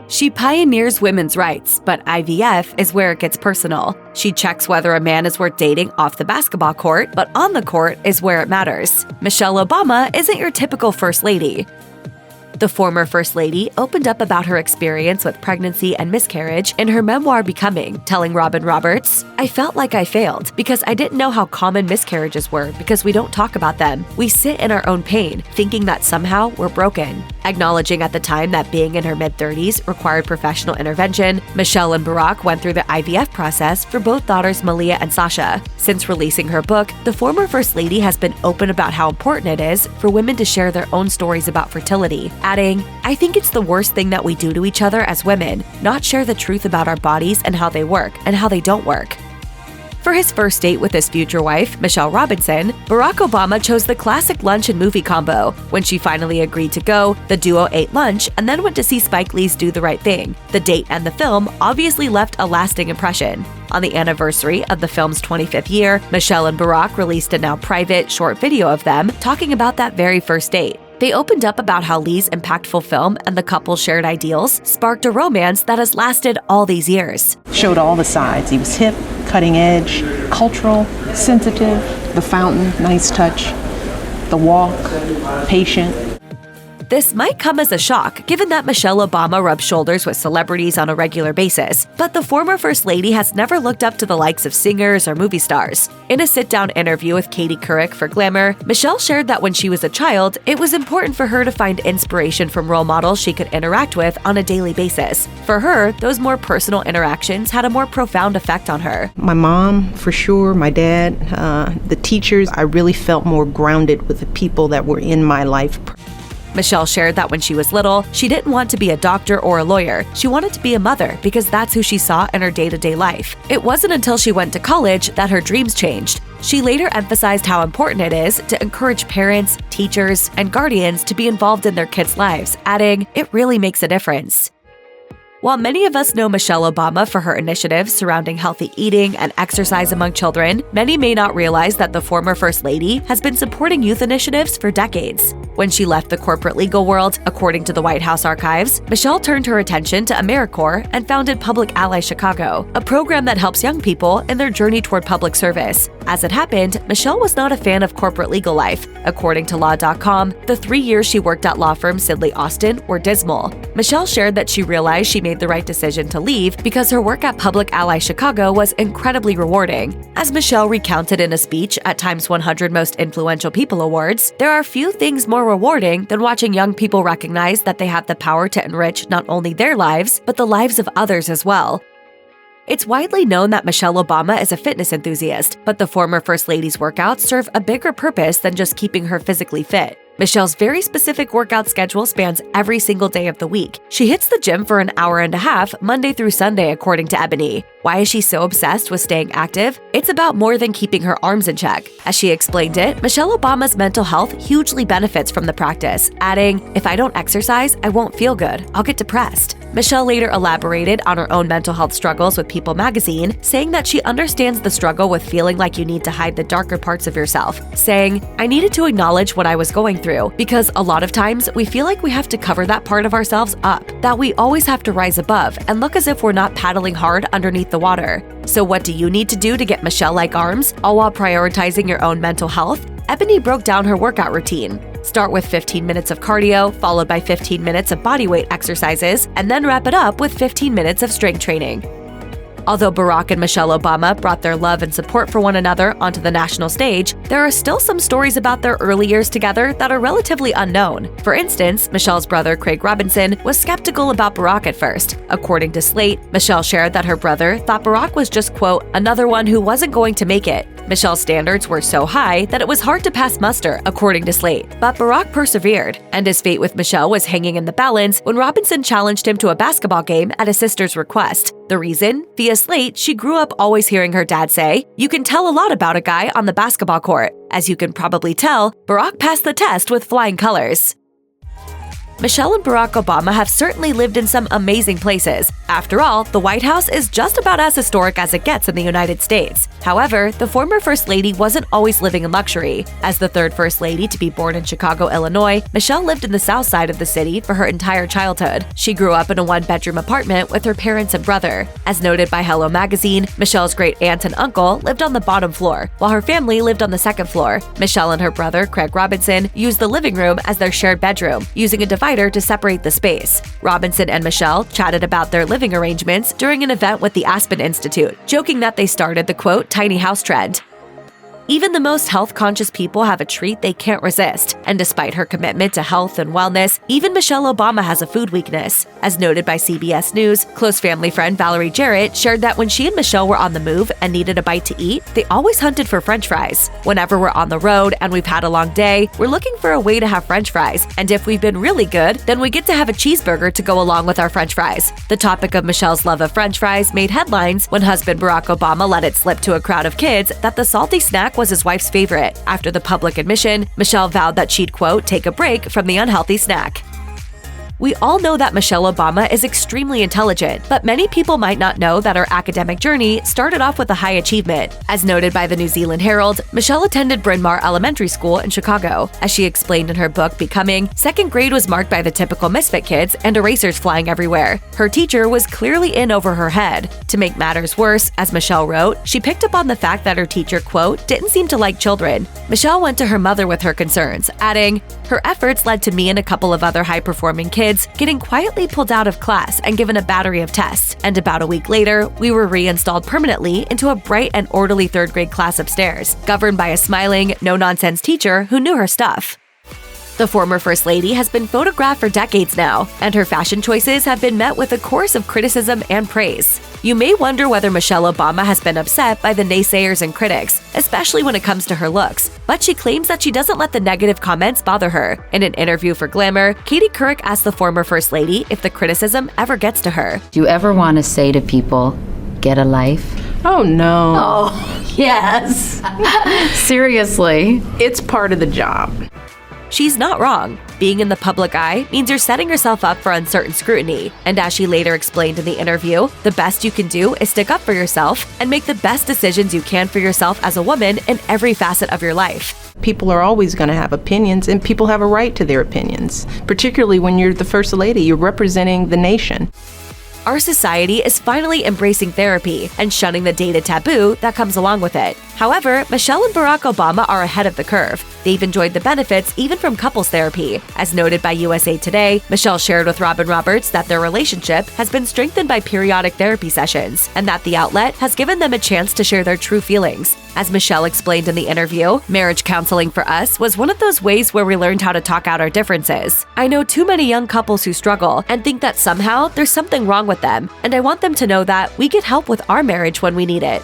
She pioneers women's rights, but IVF is where it gets personal. She checks whether a man is worth dating off the basketball court, but on the court is where it matters. Michelle Obama isn't your typical first lady. The former First Lady opened up about her experience with pregnancy and miscarriage in her memoir Becoming, telling Robin Roberts, "I felt like I failed because I didn't know how common miscarriages were because we don't talk about them. We sit in our own pain, thinking that somehow we're broken." Acknowledging at the time that being in her mid-30s required professional intervention, Michelle and Barack went through the IVF process for both daughters Malia and Sasha. Since releasing her book, the former First Lady has been open about how important it is for women to share their own stories about fertility, adding, "I think it's the worst thing that we do to each other as women, not share the truth about our bodies and how they work and how they don't work." For his first date with his future wife, Michelle Robinson, Barack Obama chose the classic lunch and movie combo. When she finally agreed to go, the duo ate lunch and then went to see Spike Lee's Do the Right Thing. The date and the film obviously left a lasting impression. On the anniversary of the film's 25th year, Michelle and Barack released a now private, short video of them talking about that very first date. They opened up about how Lee's impactful film and the couple's shared ideals sparked a romance that has lasted all these years. Showed all the sides. He was hip, cutting edge, cultural, sensitive, the fountain, nice touch, the walk, patient. This might come as a shock, given that Michelle Obama rubs shoulders with celebrities on a regular basis, but the former First Lady has never looked up to the likes of singers or movie stars. In a sit-down interview with Katie Couric for Glamour, Michelle shared that when she was a child, it was important for her to find inspiration from role models she could interact with on a daily basis. For her, those more personal interactions had a more profound effect on her. My mom, for sure, my dad, the teachers, I really felt more grounded with the people that were in my life. Michelle shared that when she was little, she didn't want to be a doctor or a lawyer. She wanted to be a mother because that's who she saw in her day-to-day life. It wasn't until she went to college that her dreams changed. She later emphasized how important it is to encourage parents, teachers, and guardians to be involved in their kids' lives, adding, "It really makes a difference." While many of us know Michelle Obama for her initiatives surrounding healthy eating and exercise among children, many may not realize that the former First Lady has been supporting youth initiatives for decades. When she left the corporate legal world, according to the White House archives, Michelle turned her attention to AmeriCorps and founded Public Ally Chicago, a program that helps young people in their journey toward public service. As it happened, Michelle was not a fan of corporate legal life. According to Law.com, the 3 years she worked at law firm Sidley Austin were dismal. Michelle shared that she realized she made the right decision to leave because her work at Public Ally Chicago was incredibly rewarding. As Michelle recounted in a speech at Time's 100 Most Influential People Awards, there are few things more rewarding than watching young people recognize that they have the power to enrich not only their lives, but the lives of others as well. It's widely known that Michelle Obama is a fitness enthusiast, but the former First Lady's workouts serve a bigger purpose than just keeping her physically fit. Michelle's very specific workout schedule spans every single day of the week. She hits the gym for an hour and a half, Monday through Sunday, according to Ebony. Why is she so obsessed with staying active? It's about more than keeping her arms in check. As she explained it, Michelle Obama's mental health hugely benefits from the practice, adding, "If I don't exercise, I won't feel good. I'll get depressed." Michelle later elaborated on her own mental health struggles with People magazine, saying that she understands the struggle with feeling like you need to hide the darker parts of yourself, saying, "I needed to acknowledge what I was going through, because a lot of times we feel like we have to cover that part of ourselves up, that we always have to rise above and look as if we're not paddling hard underneath the water." So what do you need to do to get Michelle-like arms, all while prioritizing your own mental health? Ebony broke down her workout routine. Start with 15 minutes of cardio, followed by 15 minutes of bodyweight exercises, and then wrap it up with 15 minutes of strength training. Although Barack and Michelle Obama brought their love and support for one another onto the national stage, there are still some stories about their early years together that are relatively unknown. For instance, Michelle's brother Craig Robinson was skeptical about Barack at first. According to Slate, Michelle shared that her brother thought Barack was just, quote, "another one who wasn't going to make it." Michelle's standards were so high that it was hard to pass muster, according to Slate. But Barack persevered, and his fate with Michelle was hanging in the balance when Robinson challenged him to a basketball game at his sister's request. The reason? Via Slate, she grew up always hearing her dad say, "You can tell a lot about a guy on the basketball court." As you can probably tell, Barack passed the test with flying colors. Michelle and Barack Obama have certainly lived in some amazing places. After all, the White House is just about as historic as it gets in the United States. However, the former First Lady wasn't always living in luxury. As the third First Lady to be born in Chicago, Illinois, Michelle lived in the south side of the city for her entire childhood. She grew up in a one-bedroom apartment with her parents and brother. As noted by Hello Magazine, Michelle's great-aunt and uncle lived on the bottom floor, while her family lived on the second floor. Michelle and her brother, Craig Robinson, used the living room as their shared bedroom, using a divider to separate the space. Robinson and Michelle chatted about their living arrangements during an event with the Aspen Institute, joking that they started the quote, tiny house trend. Even the most health-conscious people have a treat they can't resist, and despite her commitment to health and wellness, even Michelle Obama has a food weakness. As noted by CBS News, close family friend Valerie Jarrett shared that when she and Michelle were on the move and needed a bite to eat, they always hunted for French fries. Whenever we're on the road and we've had a long day, we're looking for a way to have French fries, and if we've been really good, then we get to have a cheeseburger to go along with our French fries. The topic of Michelle's love of French fries made headlines when husband Barack Obama let it slip to a crowd of kids that the salty snack was his wife's favorite. After the public admission, Michelle vowed that she'd, quote, take a break from the unhealthy snack. We all know that Michelle Obama is extremely intelligent, but many people might not know that her academic journey started off with a high achievement. As noted by the New Zealand Herald, Michelle attended Bryn Mawr Elementary School in Chicago. As she explained in her book, Becoming, second grade was marked by the typical misfit kids and erasers flying everywhere. Her teacher was clearly in over her head. To make matters worse, as Michelle wrote, she picked up on the fact that her teacher, quote, didn't seem to like children. Michelle went to her mother with her concerns, adding, her efforts led to me and a couple of other high-performing kids getting quietly pulled out of class and given a battery of tests, and about a week later, we were reinstalled permanently into a bright and orderly third grade class upstairs, governed by a smiling, no-nonsense teacher who knew her stuff. The former First Lady has been photographed for decades now, and her fashion choices have been met with a chorus of criticism and praise. You may wonder whether Michelle Obama has been upset by the naysayers and critics, especially when it comes to her looks, but she claims that she doesn't let the negative comments bother her. In an interview for Glamour, Katie Couric asked the former First Lady if the criticism ever gets to her. Do you ever want to say to people, get a life? Oh, no. Oh, yes. Seriously. It's part of the job. She's not wrong. Being in the public eye means you're setting yourself up for uncertain scrutiny. And as she later explained in the interview, the best you can do is stick up for yourself and make the best decisions you can for yourself as a woman in every facet of your life. People are always going to have opinions, and people have a right to their opinions, particularly when you're the First Lady. You're representing the nation. Our society is finally embracing therapy and shunning the dated taboo that comes along with it. However, Michelle and Barack Obama are ahead of the curve. They've enjoyed the benefits even from couples therapy. As noted by USA Today, Michelle shared with Robin Roberts that their relationship has been strengthened by periodic therapy sessions, and that the outlet has given them a chance to share their true feelings. As Michelle explained in the interview, marriage counseling for us was one of those ways where we learned how to talk out our differences. I know too many young couples who struggle and think that somehow there's something wrong with them, and I want them to know that we get help with our marriage when we need it.